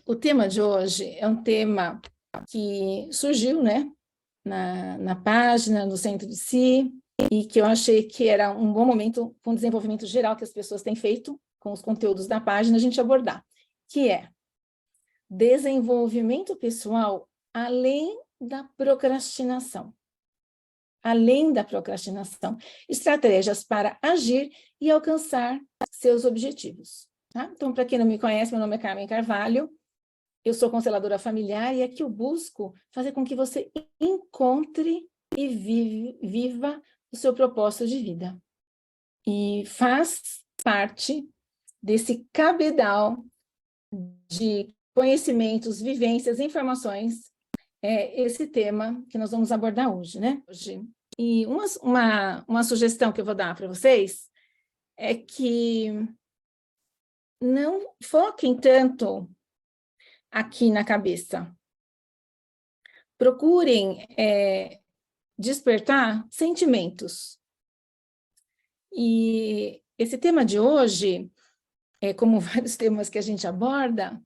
O tema de hoje é um tema que surgiu, né, na página, no Centro de Si, e que eu achei que era um bom momento, com o desenvolvimento geral que as pessoas têm feito com os conteúdos da página, a gente abordar, que é desenvolvimento pessoal além da procrastinação. Além da procrastinação, estratégias para agir e alcançar seus objetivos. Tá? Então, para quem não me conhece, meu nome é Carmen Carvalho, eu sou consteladora familiar e aqui eu busco fazer com que você encontre e viva o seu propósito de vida. E faz parte desse cabedal de conhecimentos, vivências, informações, esse tema que nós vamos abordar hoje, né? E uma sugestão que eu vou dar para vocês é que não foquem tanto aqui na cabeça. Procurem despertar sentimentos. E esse tema de hoje, como vários temas que a gente aborda,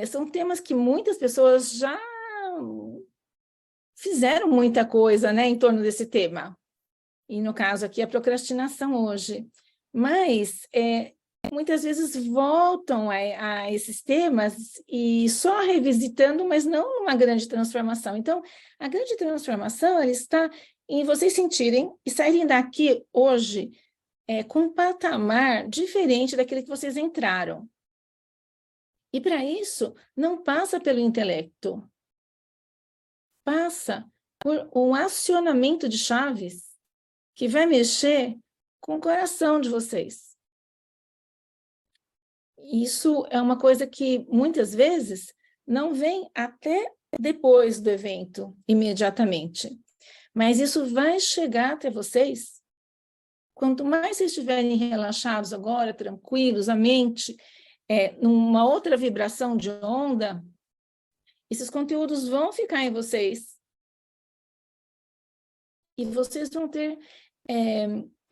são temas que muitas pessoas já fizeram muita coisa, né, em torno desse tema. E, no caso aqui, a procrastinação hoje. Mas, muitas vezes voltam a esses temas e só revisitando, mas não uma grande transformação. Então, a grande transformação ela está em vocês sentirem e saírem daqui hoje com um patamar diferente daquele que vocês entraram. E, para isso, não passa pelo intelecto. Passa por um acionamento de chaves que vai mexer com o coração de vocês. Isso é uma coisa que, muitas vezes, não vem até depois do evento, imediatamente. Mas isso vai chegar até vocês. Quanto mais vocês estiverem relaxados agora, tranquilos, a mente, numa outra vibração de onda, esses conteúdos vão ficar em vocês. E vocês vão ter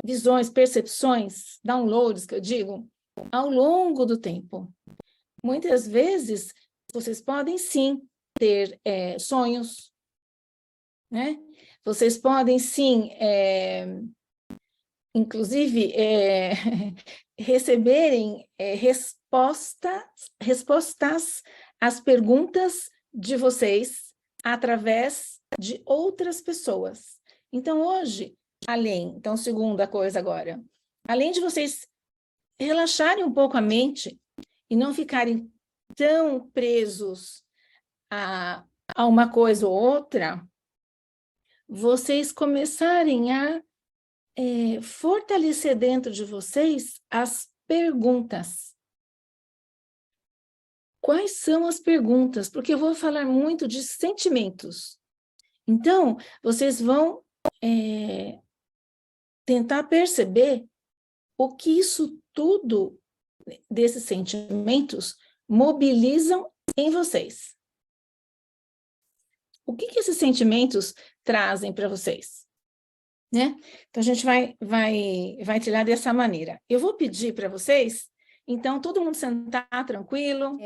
visões, percepções, downloads, que eu digo, ao longo do tempo. Muitas vezes, vocês podem, sim, ter sonhos, né? Vocês podem, sim, inclusive, receberem respostas às perguntas de vocês através de outras pessoas. Então, hoje, então, segunda coisa agora, além de vocês relaxarem um pouco a mente e não ficarem tão presos a uma coisa ou outra, vocês começarem a fortalecer dentro de vocês as perguntas. Quais são as perguntas? Porque eu vou falar muito de sentimentos. Então, vocês vão tentar perceber o que isso tudo, desses sentimentos, mobilizam em vocês. O que esses sentimentos trazem para vocês? Né? Então, a gente vai trilhar dessa maneira. Eu vou pedir para vocês, então, todo mundo sentar tranquilo.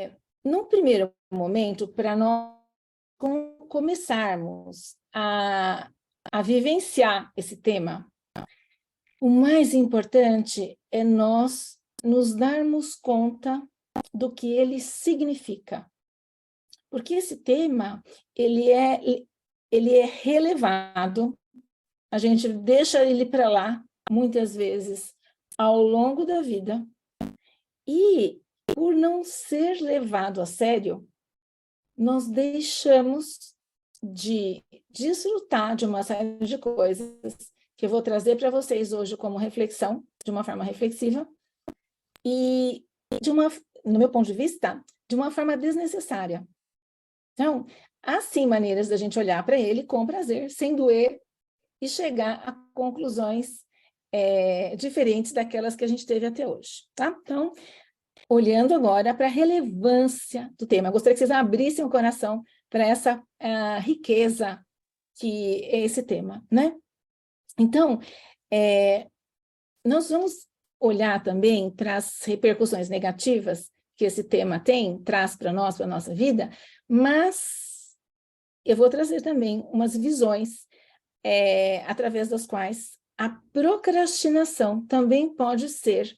No primeiro momento, para nós começarmos a vivenciar esse tema, o mais importante é nós nos darmos conta do que ele significa. Porque esse tema, ele é relevado, a gente deixa ele para lá, muitas vezes, ao longo da vida, e, por não ser levado a sério, nós deixamos de desfrutar de uma série de coisas que eu vou trazer para vocês hoje como reflexão, de uma forma reflexiva, e, no meu ponto de vista, de uma forma desnecessária. Então, há sim maneiras da gente olhar para ele com prazer, sem doer, e chegar a conclusões diferentes daquelas que a gente teve até hoje, tá? Então, olhando agora para a relevância do tema, eu gostaria que vocês abrissem o coração para essa riqueza que é esse tema, né? Então, nós vamos olhar também para as repercussões negativas que esse tema traz para nós, para a nossa vida, mas eu vou trazer também umas visões através das quais a procrastinação também pode ser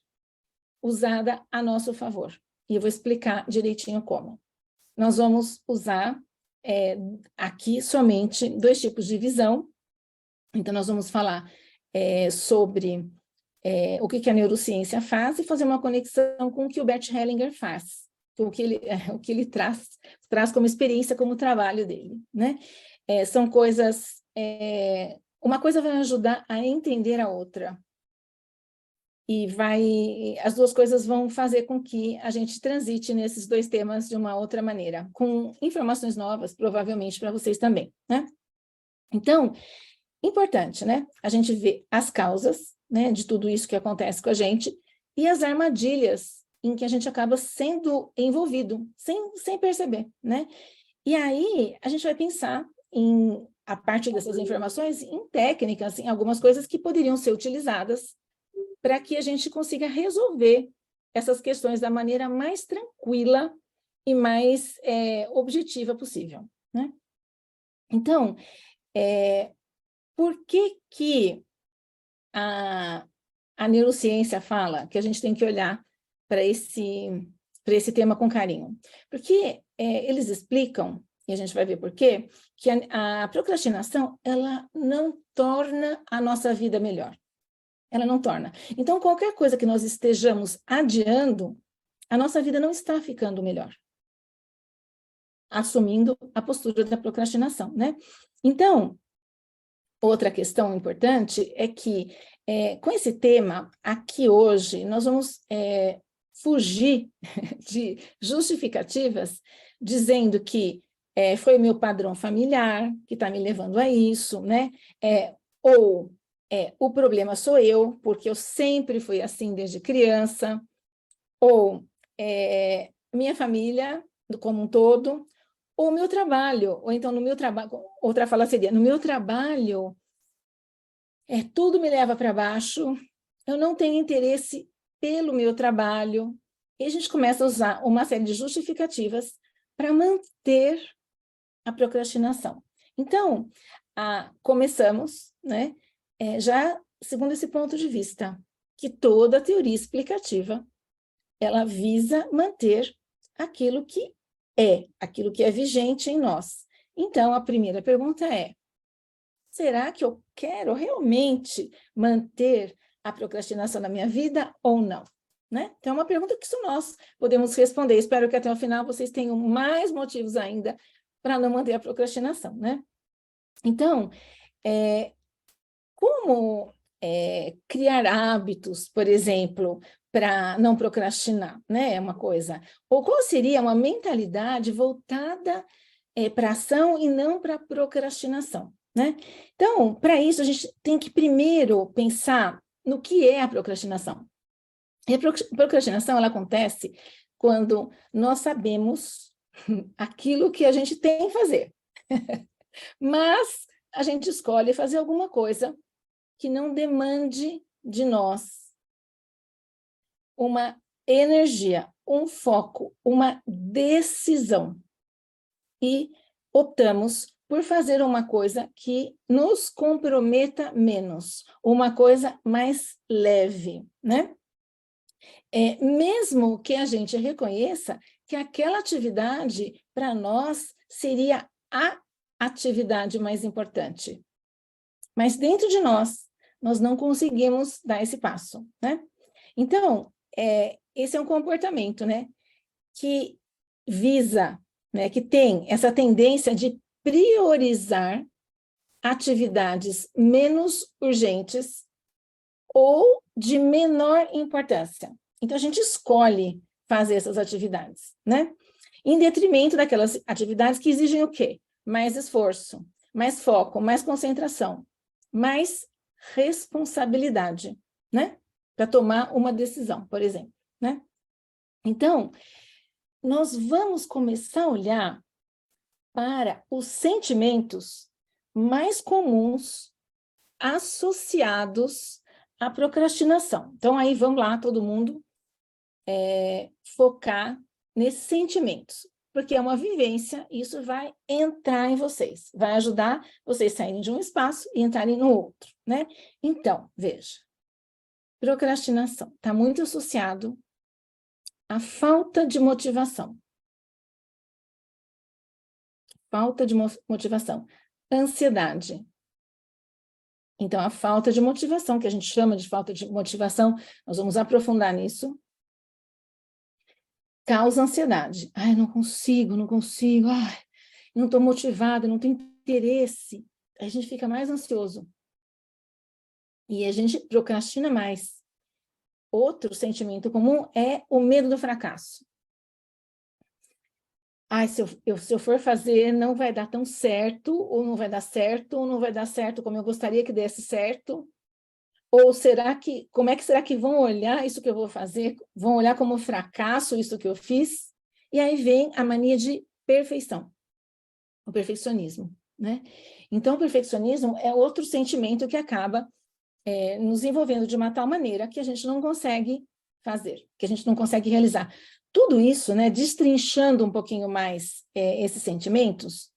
usada a nosso favor. E eu vou explicar direitinho como. Nós vamos usar aqui somente 2 tipos de visão. Então, nós vamos falar sobre o que a neurociência faz e fazer uma conexão com o que o Bert Hellinger faz, o que ele traz como experiência, como trabalho dele, né? São coisas... uma coisa vai ajudar a entender a outra. E as 2 coisas vão fazer com que a gente transite nesses 2 temas de uma outra maneira, com informações novas, provavelmente, para vocês também, né? Então, importante, né? A gente vê as causas, né, de tudo isso que acontece com a gente e as armadilhas em que a gente acaba sendo envolvido, sem perceber, né? E aí, a gente vai pensar a partir dessas informações, em técnicas, em algumas coisas que poderiam ser utilizadas para que a gente consiga resolver essas questões da maneira mais tranquila e mais objetiva possível, né? Então, por que a neurociência fala que a gente tem que olhar para esse tema com carinho? Porque eles explicam, e a gente vai ver por quê, que a procrastinação, ela não torna a nossa vida melhor. Ela não torna. Então, qualquer coisa que nós estejamos adiando, a nossa vida não está ficando melhor. Assumindo a postura da procrastinação, né? Então, outra questão importante é que, com esse tema, aqui hoje, nós vamos fugir de justificativas, dizendo que foi o meu padrão familiar que está me levando a isso, né? Ou o problema sou eu, porque eu sempre fui assim desde criança, ou minha família como um todo, ou o meu trabalho, ou então no meu trabalho, outra fala seria, no meu trabalho, tudo me leva para baixo, eu não tenho interesse pelo meu trabalho, e a gente começa a usar uma série de justificativas para manter a procrastinação. Então, começamos, né, já segundo esse ponto de vista, que toda teoria explicativa, ela visa manter aquilo que é vigente em nós. Então, a primeira pergunta é, será que eu quero realmente manter a procrastinação na minha vida ou não? Né? Então, é uma pergunta que só nós podemos responder. Espero que até o final vocês tenham mais motivos ainda para não manter a procrastinação, né? Então, como criar hábitos, por exemplo, para não procrastinar, né? É uma coisa. Ou qual seria uma mentalidade voltada para ação e não para procrastinação, né? Então, para isso, a gente tem que primeiro pensar no que é a procrastinação. E a procrastinação, ela acontece quando nós sabemos aquilo que a gente tem que fazer, mas a gente escolhe fazer alguma coisa que não demande de nós uma energia, um foco, uma decisão. E optamos por fazer uma coisa que nos comprometa menos, uma coisa mais leve, né? Mesmo que a gente reconheça que aquela atividade, para nós, seria a atividade mais importante. Mas dentro de nós não conseguimos dar esse passo, né? Então, esse é um comportamento, né, que visa, né, que tem essa tendência de priorizar atividades menos urgentes ou de menor importância. Então, a gente escolhe fazer essas atividades, né? Em detrimento daquelas atividades que exigem o quê? Mais esforço, mais foco, mais concentração, mais responsabilidade, né? Para tomar uma decisão, por exemplo, né? Então, nós vamos começar a olhar para os sentimentos mais comuns associados à procrastinação. Então, aí vamos lá, todo mundo, focar nesses sentimentos, porque é uma vivência, e isso vai entrar em vocês, vai ajudar vocês a saírem de um espaço e entrarem no outro, né? Então, veja, procrastinação está muito associado à falta de motivação. Falta de motivação. Ansiedade. Então, a falta de motivação, que a gente chama de falta de motivação, nós vamos aprofundar nisso, causa ansiedade. Ai, não consigo, ai, não estou motivada, não tenho interesse. A gente fica mais ansioso. E a gente procrastina mais. Outro sentimento comum é o medo do fracasso. Ai, se eu for fazer, não vai dar tão certo, ou não vai dar certo, ou não vai dar certo como eu gostaria que desse certo. Ou como é que será que vão olhar isso que eu vou fazer? Vão olhar como fracasso isso que eu fiz? E aí vem a mania de perfeição, o perfeccionismo, né? Então, o perfeccionismo é outro sentimento que acaba nos envolvendo de uma tal maneira que a gente não consegue fazer, que a gente não consegue realizar. Tudo isso, né, destrinchando um pouquinho mais esses sentimentos,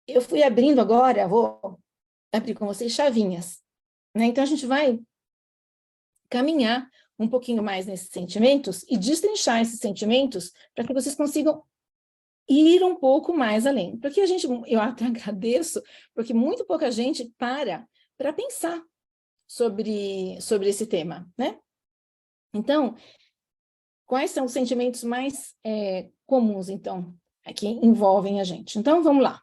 eu fui abrindo agora, vou abrir com vocês chavinhas, né? Então, a gente vai caminhar um pouquinho mais nesses sentimentos e destrinchar esses sentimentos para que vocês consigam ir um pouco mais além. Porque eu até agradeço, porque muito pouca gente para pensar sobre esse tema, né? Então, quais são os sentimentos mais comuns, então, que envolvem a gente? Então, vamos lá.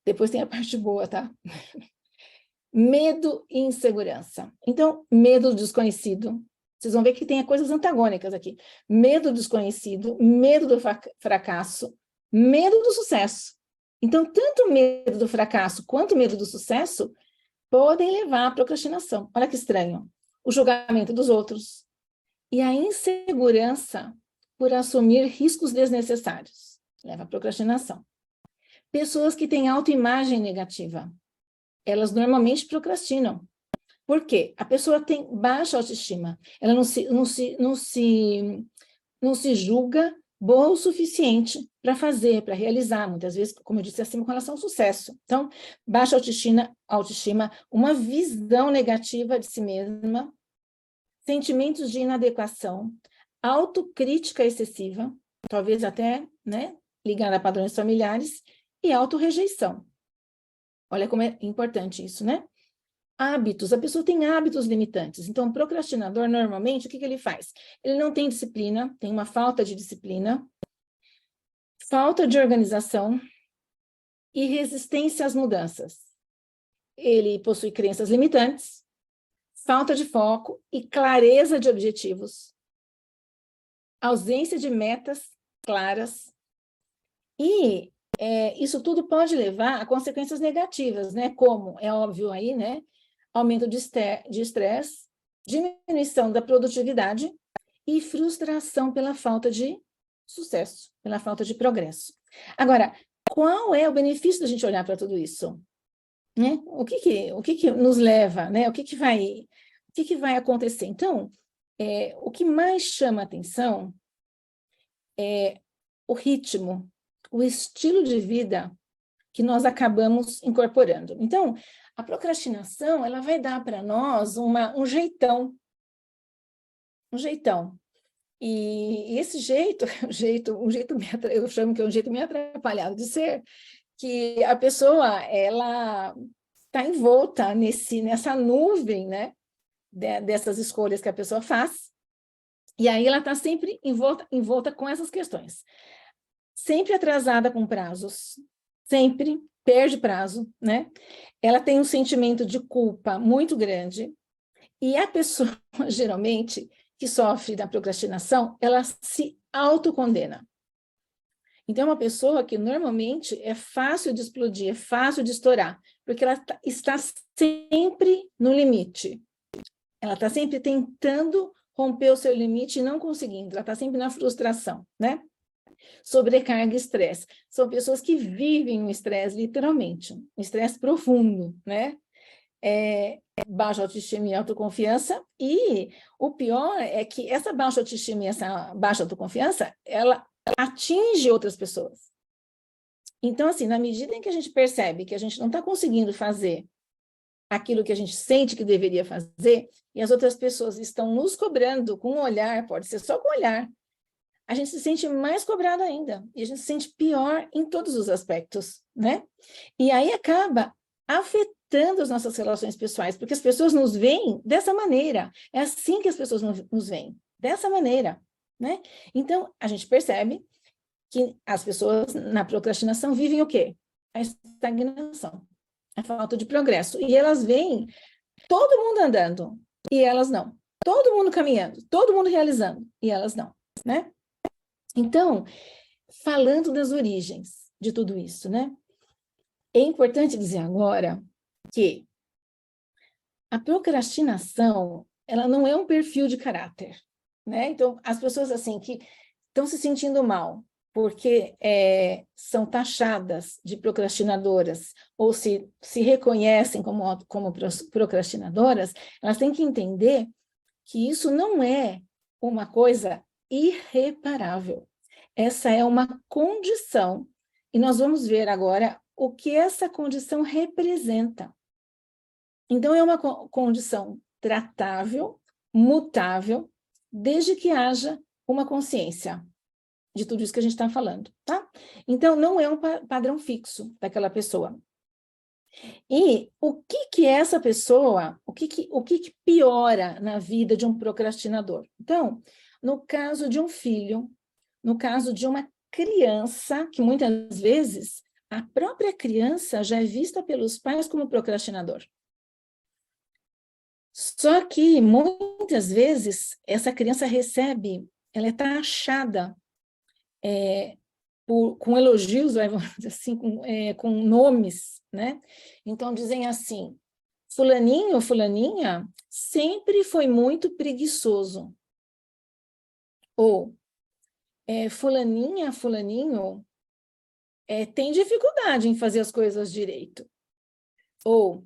Depois tem a parte boa, tá? Medo e insegurança. Então, medo do desconhecido. Vocês vão ver que tem coisas antagônicas aqui. Medo do desconhecido, medo do fracasso, medo do sucesso. Então, tanto medo do fracasso quanto medo do sucesso podem levar à procrastinação. Olha que estranho. O julgamento dos outros e a insegurança por assumir riscos desnecessários leva à procrastinação. Pessoas que têm autoimagem negativa, elas normalmente procrastinam. Por quê? A pessoa tem baixa autoestima, ela não se julga boa o suficiente para fazer, para realizar, muitas vezes, como eu disse acima, com relação ao sucesso. Então, baixa autoestima, uma visão negativa de si mesma, sentimentos de inadequação, autocrítica excessiva, talvez até, né, ligada a padrões familiares, e autorrejeição. Olha como é importante isso, né? Hábitos, a pessoa tem hábitos limitantes. Então, o procrastinador, normalmente, o que ele faz? Ele não tem disciplina, tem uma falta de disciplina, falta de organização e resistência às mudanças. Ele possui crenças limitantes, falta de foco e clareza de objetivos, ausência de metas claras. E isso tudo pode levar a consequências negativas, né? Como, é óbvio aí, né? Aumento de estresse, diminuição da produtividade e frustração pela falta de sucesso, pela falta de progresso. Agora, qual é o benefício da gente olhar para tudo isso? Né? O que nos leva, né? O que vai acontecer? Então, o que mais chama atenção é o ritmo, o estilo de vida que nós acabamos incorporando. Então, a procrastinação, ela vai dar para nós um jeitão. E esse jeito, eu chamo que é um jeito meio atrapalhado de ser, que a pessoa, ela está envolta nessa nuvem, né, dessas escolhas que a pessoa faz, e aí ela está sempre envolta com essas questões. Sempre atrasada com prazos, sempre perde prazo, né? Ela tem um sentimento de culpa muito grande, e a pessoa, geralmente, que sofre da procrastinação, ela se autocondena. Então, é uma pessoa que, normalmente, é fácil de explodir, é fácil de estourar, porque ela está sempre no limite. Ela está sempre tentando romper o seu limite e não conseguindo. Ela está sempre na frustração, né? Sobrecarga e estresse. São pessoas que vivem um estresse, literalmente, um estresse profundo, né? baixa autoestima e autoconfiança, e o pior é que essa baixa autoestima e essa baixa autoconfiança, ela atinge outras pessoas. Então, assim, na medida em que a gente percebe que a gente não está conseguindo fazer aquilo que a gente sente que deveria fazer, e as outras pessoas estão nos cobrando com um olhar, pode ser só com um olhar, a gente se sente mais cobrado ainda, e a gente se sente pior em todos os aspectos, né? E aí acaba afetando as nossas relações pessoais, porque as pessoas nos veem dessa maneira, é assim que as pessoas nos veem, dessa maneira, né? Então, a gente percebe que as pessoas na procrastinação vivem o quê? A estagnação, a falta de progresso, e elas veem todo mundo andando, e elas não. Todo mundo caminhando, todo mundo realizando, e elas não, né? Então, falando das origens de tudo isso, né? É importante dizer agora que a procrastinação, ela não é um perfil de caráter, né? Então, as pessoas, assim, que estão se sentindo mal porque são taxadas de procrastinadoras ou se reconhecem como procrastinadoras, elas têm que entender que isso não é uma coisa irreparável. Essa é uma condição, e nós vamos ver agora o que essa condição representa. Então, é uma condição tratável, mutável, desde que haja uma consciência de tudo isso que a gente está falando, tá? Então, não é um padrão fixo daquela pessoa. E o que é essa pessoa, o que piora na vida de um procrastinador? Então, no caso de um filho, no caso de uma criança, que muitas vezes a própria criança já é vista pelos pais como procrastinador. Só que, muitas vezes, essa criança recebe, ela é taxada com elogios, vamos dizer assim, com nomes, né? Então, dizem assim, fulaninho ou fulaninha sempre foi muito preguiçoso. Ou, fulaninha, fulaninho, tem dificuldade em fazer as coisas direito. Ou,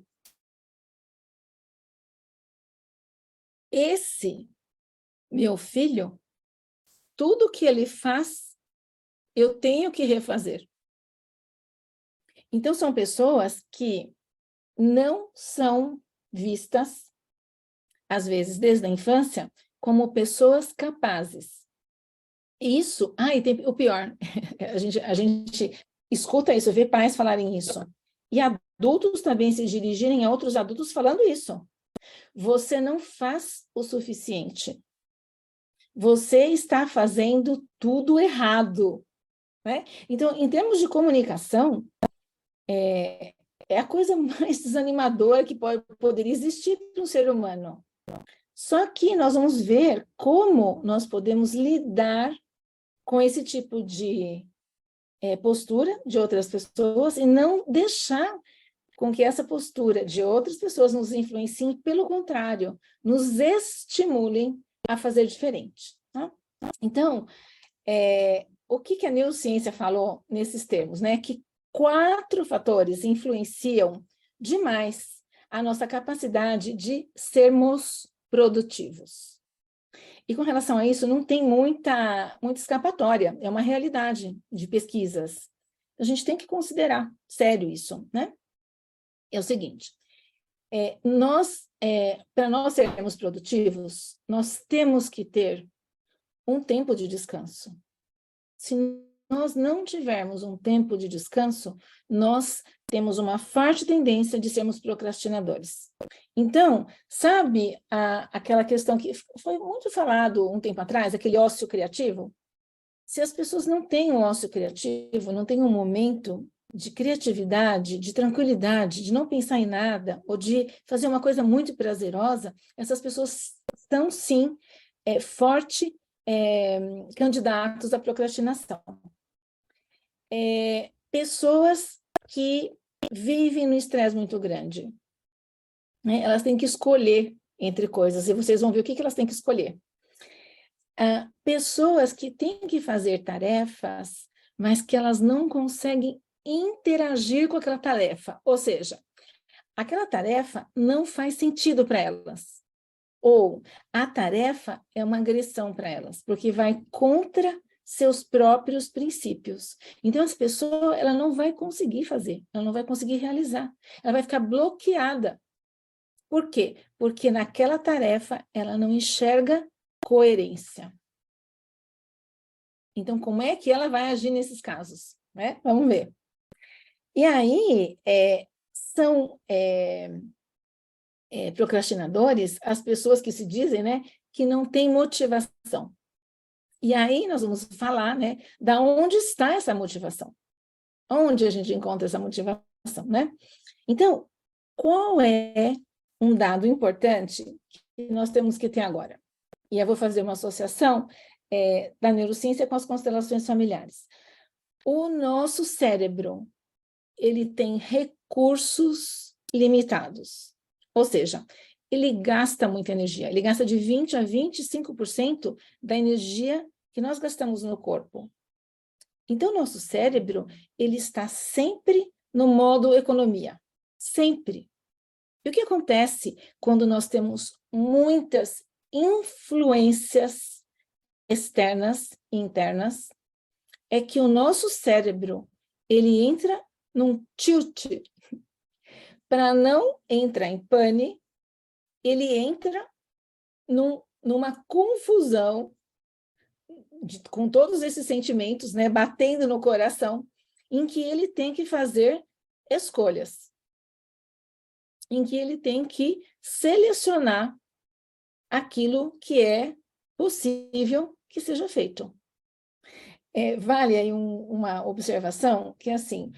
esse meu filho, tudo que ele faz, eu tenho que refazer. Então, são pessoas que não são vistas, às vezes, desde a infância, como pessoas capazes. Isso, e tem o pior, a gente escuta isso, vê pais falarem isso, e adultos também se dirigirem a outros adultos falando isso. Você não faz o suficiente. Você está fazendo tudo errado, né? Então, em termos de comunicação, é a coisa mais desanimadora que poderia existir para um ser humano. Só que nós vamos ver como nós podemos lidar com esse tipo de postura de outras pessoas e não deixar com que essa postura de outras pessoas nos influenciem, pelo contrário, nos estimulem a fazer diferente. Tá? Então, o que a neurociência falou nesses termos, né? Que 4 fatores influenciam demais a nossa capacidade de sermos produtivos. E com relação a isso, não tem muita escapatória, é uma realidade de pesquisas. A gente tem que considerar sério isso, né? É o seguinte, para nós sermos produtivos, nós temos que ter um tempo de descanso. Se nós não tivermos um tempo de descanso, nós temos uma forte tendência de sermos procrastinadores. Então, sabe aquela questão que foi muito falado um tempo atrás, aquele ócio criativo? Se as pessoas não têm um ócio criativo, não têm um momento de criatividade, de tranquilidade, de não pensar em nada, ou de fazer uma coisa muito prazerosa, essas pessoas estão, sim, forte candidatos à procrastinação. Pessoas que vivem no estresse muito grande, né? Elas têm que escolher entre coisas, e vocês vão ver o que elas têm que escolher. Pessoas que têm que fazer tarefas, mas que elas não conseguem interagir com aquela tarefa, ou seja, aquela tarefa não faz sentido para elas. Ou a tarefa é uma agressão para elas, porque vai contra seus próprios princípios. Então, essa pessoa, ela não vai conseguir fazer, ela não vai conseguir realizar, ela vai ficar bloqueada. Por quê? Porque naquela tarefa ela não enxerga coerência. Então, como é que ela vai agir nesses casos? Né? Vamos ver. E aí, são procrastinadores as pessoas que se dizem, né, que não têm motivação. E aí nós vamos falar, né, da onde está essa motivação. Onde a gente encontra essa motivação, né? Então, qual é um dado importante que nós temos que ter agora? E eu vou fazer uma associação da neurociência com as constelações familiares. O nosso cérebro, ele tem recursos limitados. Ou seja, ele gasta muita energia. Ele gasta de 20% a 25% da energia que nós gastamos no corpo. Então, nosso cérebro, ele está sempre no modo economia. Sempre. E o que acontece quando nós temos muitas influências externas e internas? É que o nosso cérebro, ele entra num tilt. Para não entrar em pane, ele entra numa confusão com todos esses sentimentos, né, batendo no coração, em que ele tem que fazer escolhas, em que ele tem que selecionar aquilo que é possível que seja feito. Vale aí uma observação que, assim,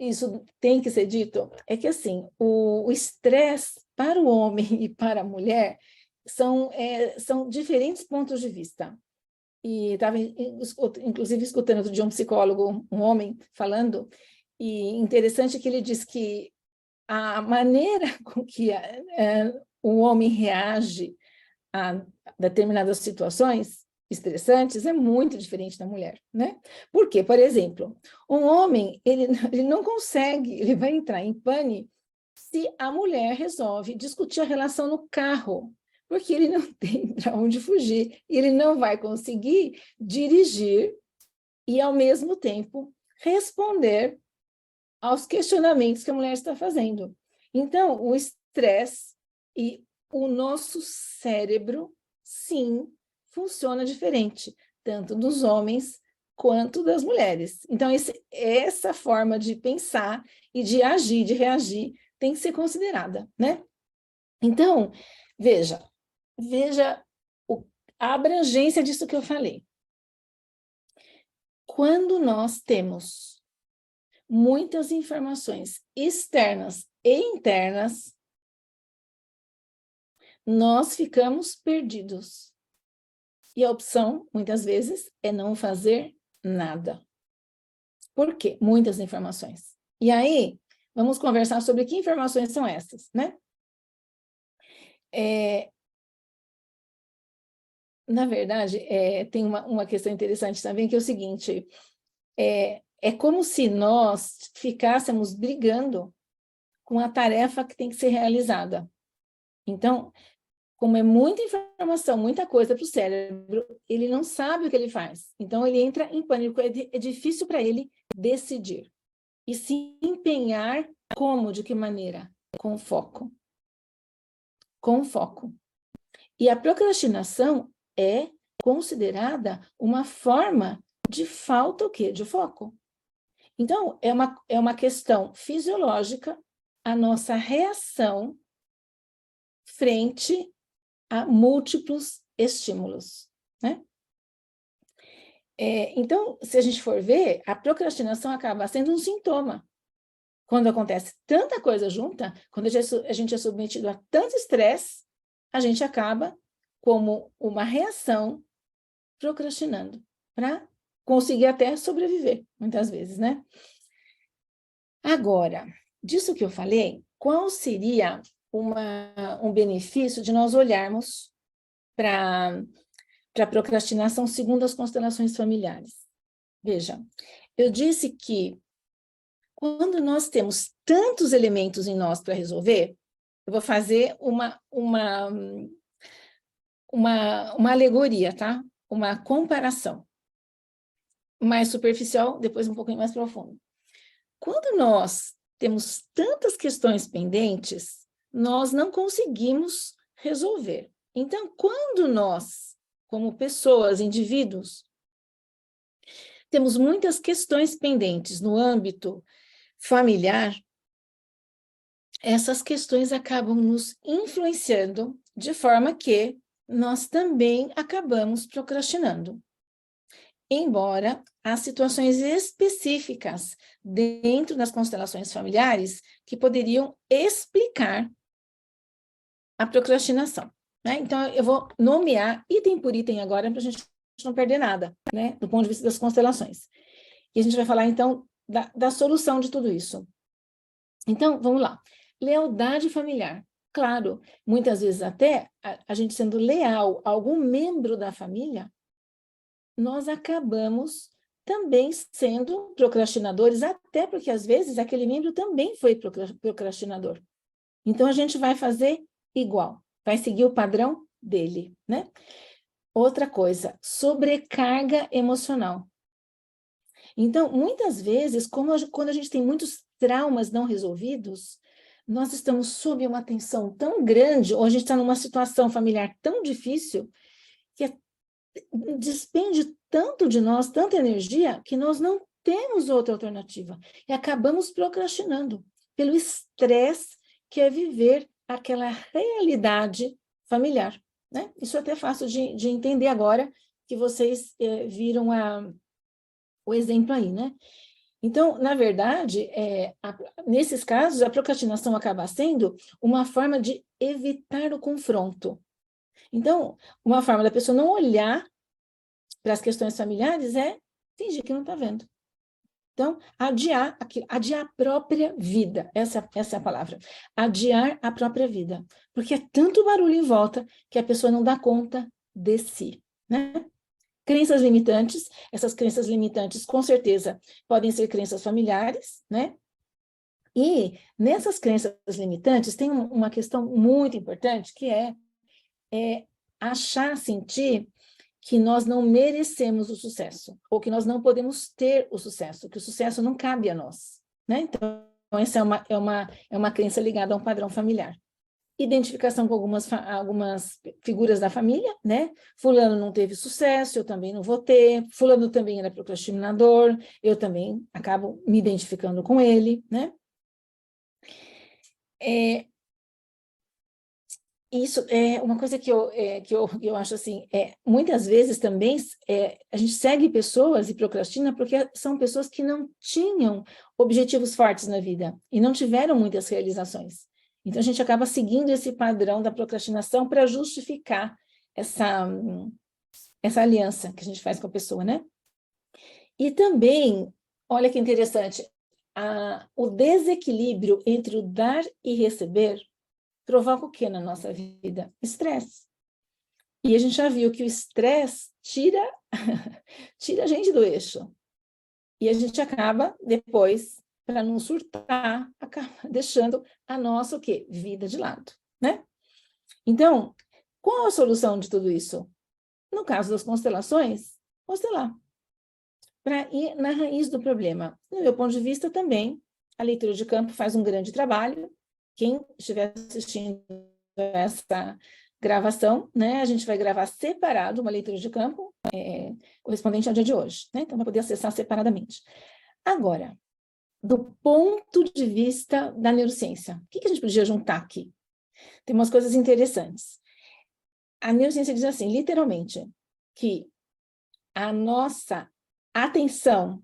isso tem que ser dito, é que, assim, o estresse para o homem e para a mulher são diferentes pontos de vista. E estava, inclusive, escutando de um psicólogo, um homem, falando, e interessante que ele diz que a maneira com que o homem reage a determinadas situações estressantes é muito diferente da mulher, né? Porque, por exemplo, um homem, ele não consegue, ele vai entrar em pane se a mulher resolve discutir a relação no carro, porque ele não tem para onde fugir, e ele não vai conseguir dirigir e, ao mesmo tempo, responder aos questionamentos que a mulher está fazendo. Então, o estresse e o nosso cérebro, sim, funciona diferente, tanto dos homens quanto das mulheres. Então, essa forma de pensar e de agir, de reagir, tem que ser considerada, né? Então, veja a abrangência disso que eu falei. Quando nós temos muitas informações externas e internas, nós ficamos perdidos. E a opção, muitas vezes, é não fazer nada. Por quê? Muitas informações. E aí, vamos conversar sobre que informações são essas, né? Na verdade, tem uma questão interessante também, que é o seguinte, é como se nós ficássemos brigando com a tarefa que tem que ser realizada. Então, como é muita informação, muita coisa para o cérebro, ele não sabe o que ele faz. Então, ele entra em pânico, é difícil para ele decidir. E se empenhar como, de que maneira? Com foco. Com foco. E a procrastinação é considerada uma forma de falta o quê? De foco. Então, é uma questão fisiológica a nossa reação frente a múltiplos estímulos, né? Então, se a gente for ver, a procrastinação acaba sendo um sintoma. Quando acontece tanta coisa junta, quando a gente é submetido a tanto estresse, a gente acaba, como uma reação, procrastinando, para conseguir até sobreviver, muitas vezes, né? Agora, disso que eu falei, qual seria um benefício de nós olharmos para a procrastinação segundo as constelações familiares? Veja, eu disse que Quando nós temos tantos elementos em nós para resolver, eu vou fazer uma alegoria, tá? Uma comparação mais superficial, depois um pouquinho mais profundo. Quando nós temos tantas questões pendentes, nós não conseguimos resolver. Então, quando nós, como pessoas, indivíduos, temos muitas questões pendentes no âmbito familiar, essas questões acabam nos influenciando de forma que nós também acabamos procrastinando. Embora há situações específicas dentro das constelações familiares que poderiam explicar a procrastinação, né? Então, eu vou nomear item por item agora para a gente não perder nada, né? Do ponto de vista das constelações. E a gente vai falar, então, da solução de tudo isso. Então, vamos lá. Lealdade familiar. Claro, muitas vezes até a gente sendo leal a algum membro da família, nós acabamos também sendo procrastinadores, até porque às vezes aquele membro também foi procrastinador. Então a gente vai fazer igual, vai seguir o padrão dele, né? Outra coisa, sobrecarga emocional. Então, muitas vezes, quando a gente tem muitos traumas não resolvidos, nós estamos sob uma tensão tão grande, ou a gente está numa situação familiar tão difícil, que despende tanto de nós, tanta energia, que nós não temos outra alternativa. E acabamos procrastinando pelo estresse que é viver aquela realidade familiar, né? Isso é até fácil de entender agora que vocês viram o exemplo aí, né? Então, na verdade, nesses casos, a procrastinação acaba sendo uma forma de evitar o confronto. Então, uma forma da pessoa não olhar para as questões familiares é fingir que não está vendo. Então, adiar a própria vida, essa é a palavra, adiar a própria vida, porque é tanto barulho em volta que a pessoa não dá conta de si, né? Crenças limitantes, essas crenças limitantes, com certeza, podem ser crenças familiares, né? E nessas crenças limitantes tem uma questão muito importante, que é achar, sentir que nós não merecemos o sucesso, ou que nós não podemos ter o sucesso, que o sucesso não cabe a nós, né? Então, essa é uma crença ligada a um padrão familiar. Identificação com algumas figuras da família, né? Fulano não teve sucesso, eu também não vou ter. Fulano também era procrastinador, eu também acabo me identificando com ele, né? Isso é uma coisa que eu acho assim, muitas vezes também a gente segue pessoas e procrastina porque são pessoas que não tinham objetivos fortes na vida e não tiveram muitas realizações. Então, a gente acaba seguindo esse padrão da procrastinação para justificar essa aliança que a gente faz com a pessoa, né? E também, olha que interessante, o desequilíbrio entre o dar e receber provoca o que na nossa vida? Estresse. E a gente já viu que o estresse tira a gente do eixo. E a gente acaba, depois, para não surtar, acaba deixando a nossa o quê? Vida de lado, né? Então, qual a solução de tudo isso? No caso das constelações, constelar. Para ir na raiz do problema. Do meu ponto de vista, também, a leitura de campo faz um grande trabalho. Quem estiver assistindo essa gravação, né, a gente vai gravar separado uma leitura de campo correspondente ao dia de hoje, né? Então, vai poder acessar separadamente. Agora, do ponto de vista da neurociência, o que a gente podia juntar aqui? Tem umas coisas interessantes. A neurociência diz assim, literalmente, que a nossa atenção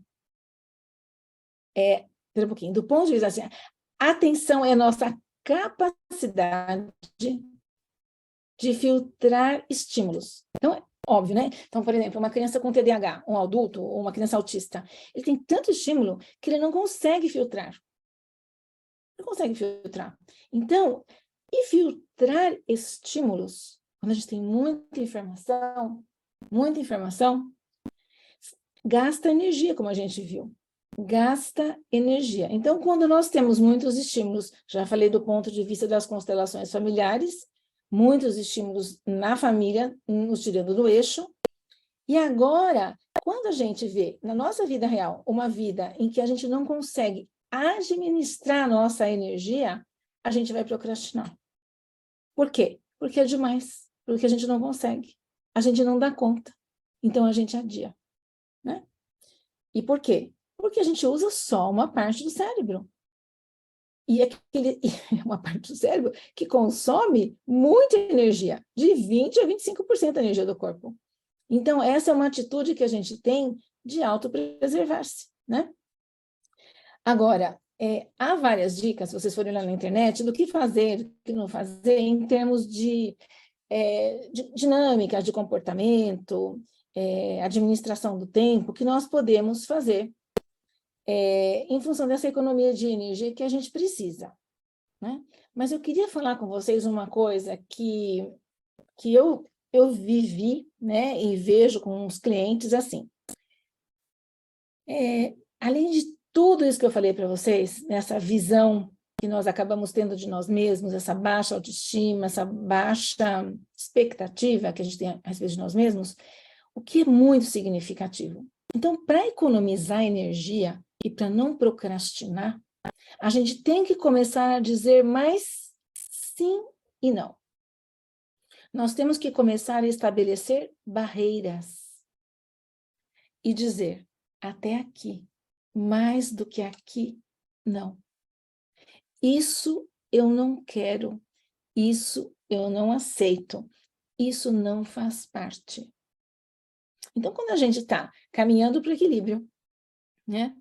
pera um pouquinho, do ponto de vista assim, a atenção é a nossa capacidade de filtrar estímulos. Então, é óbvio, né? Então, por exemplo, uma criança com TDAH, um adulto ou uma criança autista, ele tem tanto estímulo que ele não consegue filtrar. Não consegue filtrar. Então, e filtrar estímulos, quando a gente tem muita informação, gasta energia, como a gente viu. gasta energia. Então, quando nós temos muitos estímulos, já falei do ponto de vista das constelações familiares, muitos estímulos na família, nos tirando do eixo, e agora, quando a gente vê na nossa vida real uma vida em que a gente não consegue administrar a nossa energia, a gente vai procrastinar. Por quê? Porque é demais, porque a gente não consegue, a gente não dá conta, então a gente adia, né? E por quê? Porque a gente usa só uma parte do cérebro. E é uma parte do cérebro que consome muita energia, de 20% a 25% da energia do corpo. Então, essa é uma atitude que a gente tem de autopreservar-se, né? Agora, há várias dicas, se vocês forem lá na internet, do que fazer, do que não fazer, em termos de dinâmica, de comportamento, administração do tempo, que nós podemos fazer em função dessa economia de energia que a gente precisa, né? Mas eu queria falar com vocês uma coisa que eu vivi, né, e vejo com os clientes assim. Além de tudo isso que eu falei para vocês, nessa visão que nós acabamos tendo de nós mesmos, essa baixa autoestima, essa baixa expectativa que a gente tem a respeito de nós mesmos, o que é muito significativo. Então, para economizar energia e para não procrastinar, a gente tem que começar a dizer mais sim e não. Nós temos que começar a estabelecer barreiras e dizer, até aqui, mais do que aqui, não. Isso eu não quero, isso eu não aceito, isso não faz parte. Então, quando a gente está caminhando para o equilíbrio, né,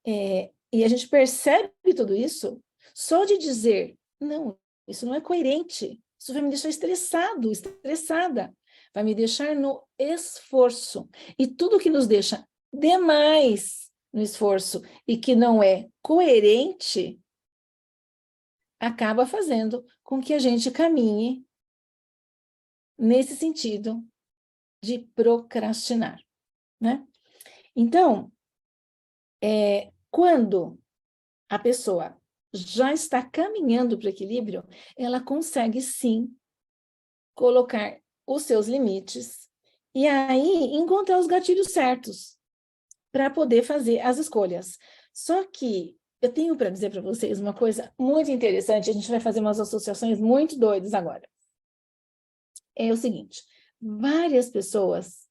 e a gente percebe tudo isso, só de dizer, não, isso não é coerente, isso vai me deixar estressado, estressada, vai me deixar no esforço. E tudo que nos deixa demais no esforço e que não é coerente, acaba fazendo com que a gente caminhe nesse sentido de procrastinar, né? Então, quando a pessoa já está caminhando para o equilíbrio, ela consegue sim colocar os seus limites e aí encontrar os gatilhos certos para poder fazer as escolhas. Só que eu tenho para dizer para vocês uma coisa muito interessante, a gente vai fazer umas associações muito doidas agora. É o seguinte, várias pessoas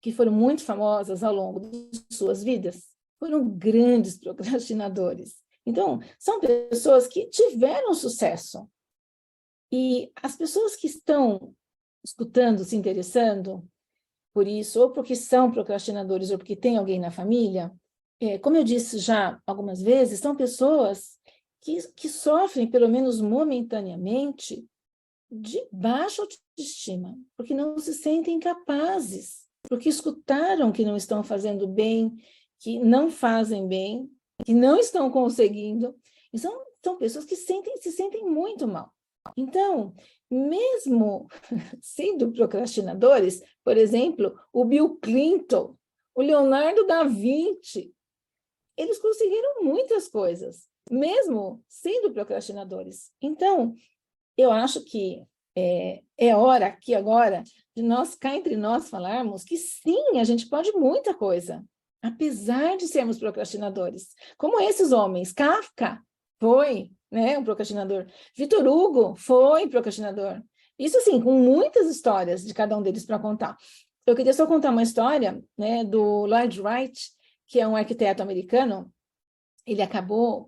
que foram muito famosas ao longo de suas vidas foram grandes procrastinadores. Então, são pessoas que tiveram sucesso. E as pessoas que estão escutando, se interessando por isso, ou porque são procrastinadores, ou porque tem alguém na família, como eu disse já algumas vezes, são pessoas que sofrem, pelo menos momentaneamente, de baixa autoestima, porque não se sentem capazes, porque escutaram que não estão fazendo bem, que não fazem bem, que não estão conseguindo. E são pessoas que se sentem muito mal. Então, mesmo sendo procrastinadores, por exemplo, o Bill Clinton, o Leonardo da Vinci, eles conseguiram muitas coisas, mesmo sendo procrastinadores. Então, eu acho que é hora aqui agora de nós, cá entre nós, falarmos que sim, a gente pode muita coisa, apesar de sermos procrastinadores. Como esses homens, Kafka foi, né, um procrastinador. Victor Hugo foi procrastinador. Isso assim, com muitas histórias de cada um deles para contar. Eu queria só contar uma história, né, do Lloyd Wright, que é um arquiteto americano. Ele acabou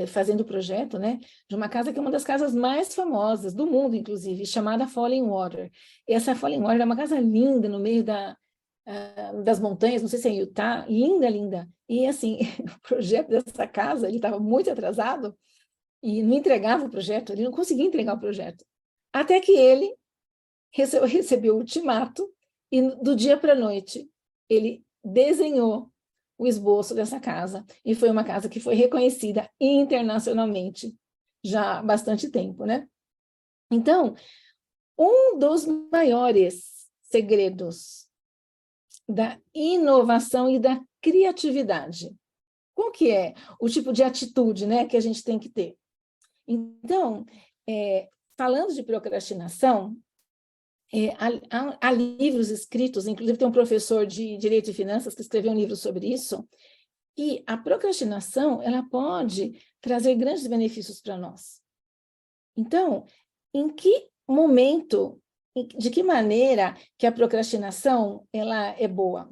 fazendo o projeto, né, de uma casa que é uma das casas mais famosas do mundo, inclusive, chamada Falling Water. E essa Falling Water é uma casa linda no meio das montanhas, não sei se é em Utah, linda, linda. E assim, o projeto dessa casa, ele estava muito atrasado e não entregava o projeto, ele não conseguia entregar o projeto. Até que ele recebeu o ultimato e do dia para a noite ele desenhou o esboço dessa casa, e foi uma casa que foi reconhecida internacionalmente já há bastante tempo, né? Então, um dos maiores segredos da inovação e da criatividade qual que é o tipo de atitude, né, que a gente tem que ter? Então, falando de procrastinação, há livros escritos, inclusive tem um professor de Direito e Finanças que escreveu um livro sobre isso, e a procrastinação, ela pode trazer grandes benefícios para nós. Então, em que momento, de que maneira que a procrastinação ela é boa?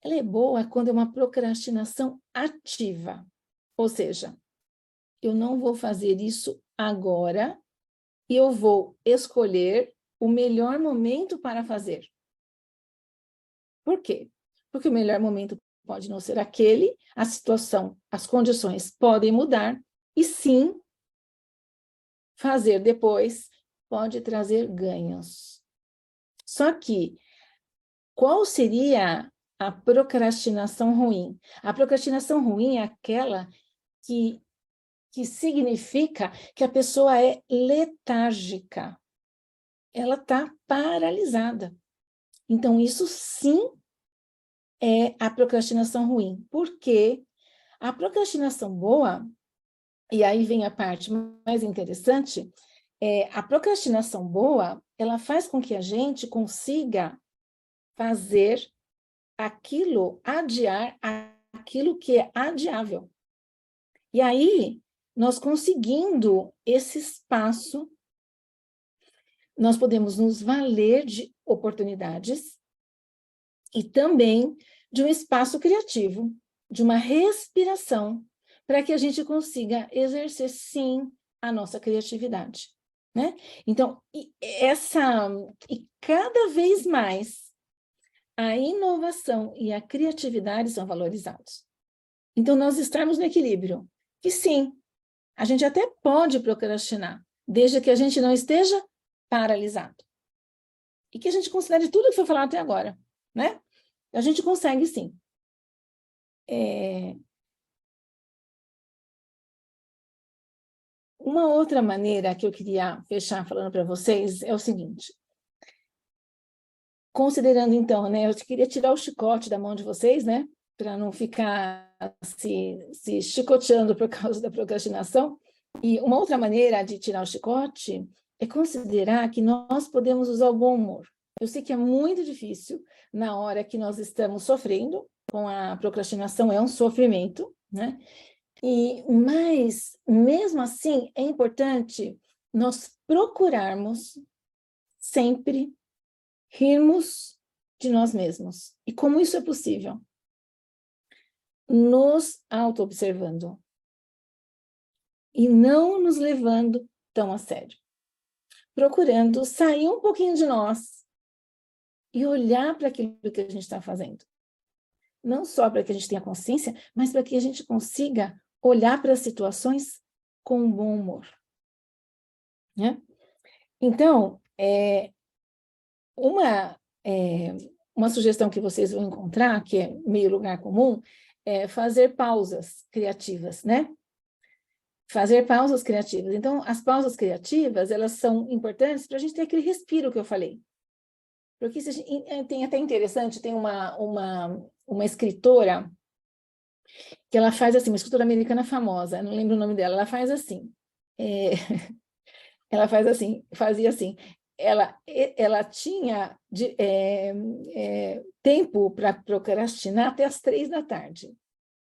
Ela é boa quando é uma procrastinação ativa, ou seja, eu não vou fazer isso agora e eu vou escolher o melhor momento para fazer. Por quê? Porque o melhor momento pode não ser aquele, a situação, as condições podem mudar, e sim, fazer depois pode trazer ganhos. Só que, qual seria a procrastinação ruim? A procrastinação ruim é aquela que significa que a pessoa é letárgica. Ela está paralisada. Então, isso sim é a procrastinação ruim. Porque a procrastinação boa, e aí vem a parte mais interessante, a procrastinação boa, ela faz com que a gente consiga fazer aquilo, adiar aquilo que é adiável. E aí, nós conseguindo esse espaço, nós podemos nos valer de oportunidades e também de um espaço criativo, de uma respiração, para que a gente consiga exercer, sim, a nossa criatividade, né? Então, e cada vez mais, a inovação e a criatividade são valorizados. Então, nós estamos no equilíbrio, que sim, a gente até pode procrastinar, desde que a gente não esteja paralisado. E que a gente considere tudo que foi falado até agora, né? A gente consegue, sim. Uma outra maneira que eu queria fechar falando para vocês é o seguinte. Considerando, então, né, eu queria tirar o chicote da mão de vocês, né, para não ficar se chicoteando por causa da procrastinação. E uma outra maneira de tirar o chicote é considerar que nós podemos usar o bom humor. Eu sei que é muito difícil na hora que nós estamos sofrendo com a procrastinação, é um sofrimento, né? Mas, mesmo assim, é importante nós procurarmos sempre rirmos de nós mesmos. E como isso é possível? Nos auto-observando e não nos levando tão a sério. Procurando sair um pouquinho de nós e olhar para aquilo que a gente está fazendo. Não só para que a gente tenha consciência, mas para que a gente consiga olhar para as situações com bom humor. Né? Então, uma sugestão que vocês vão encontrar, que é meio lugar comum, é fazer pausas criativas, né? Fazer pausas criativas. Então, as pausas criativas, elas são importantes para a gente ter aquele respiro que eu falei. Porque tem até interessante, tem uma escritora que ela faz assim, uma escritora americana famosa, não lembro o nome dela, ela faz assim, ela faz assim, fazia assim, ela tinha tempo para procrastinar até as 3 da tarde.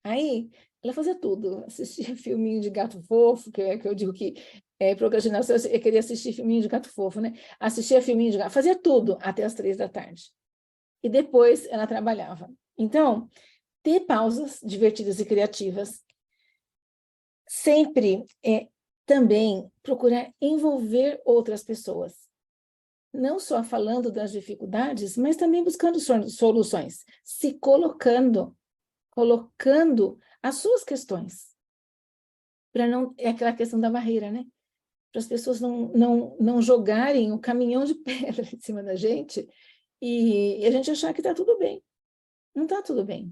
Aí, ela fazia tudo, assistia filminho de gato fofo, que eu digo que procrastinação, eu queria assistir filminho de gato fofo, né? Assistia filminho de gato, fazia tudo até as 3 da tarde. E depois ela trabalhava. Então, ter pausas divertidas e criativas, sempre também procurar envolver outras pessoas. Não só falando das dificuldades, mas também buscando soluções, se colocando as suas questões. Para não, é aquela questão da barreira, né? Para as pessoas não jogarem um caminhão de pedra em cima da gente e a gente achar que está tudo bem. Não está tudo bem.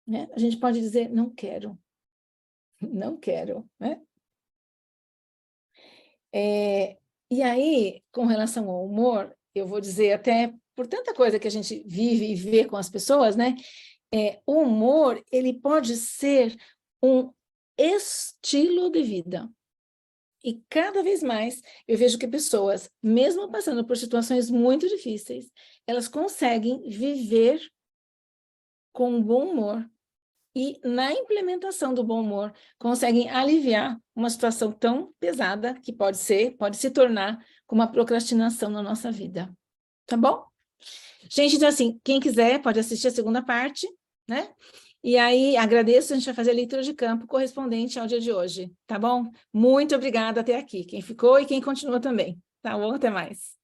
Né? A gente pode dizer, não quero. Não quero, né? E aí, com relação ao humor, eu vou dizer até por tanta coisa que a gente vive e vê com as pessoas, né? O humor, ele pode ser um estilo de vida. E cada vez mais eu vejo que pessoas, mesmo passando por situações muito difíceis, elas conseguem viver com bom humor e, na implementação do bom humor, conseguem aliviar uma situação tão pesada que pode se tornar como uma procrastinação na nossa vida. Tá bom? Gente, então assim, quem quiser pode assistir a segunda parte, né? E aí, agradeço, a gente vai fazer a leitura de campo correspondente ao dia de hoje, tá bom? Muito obrigada até aqui, quem ficou e quem continua também, tá bom? Até mais.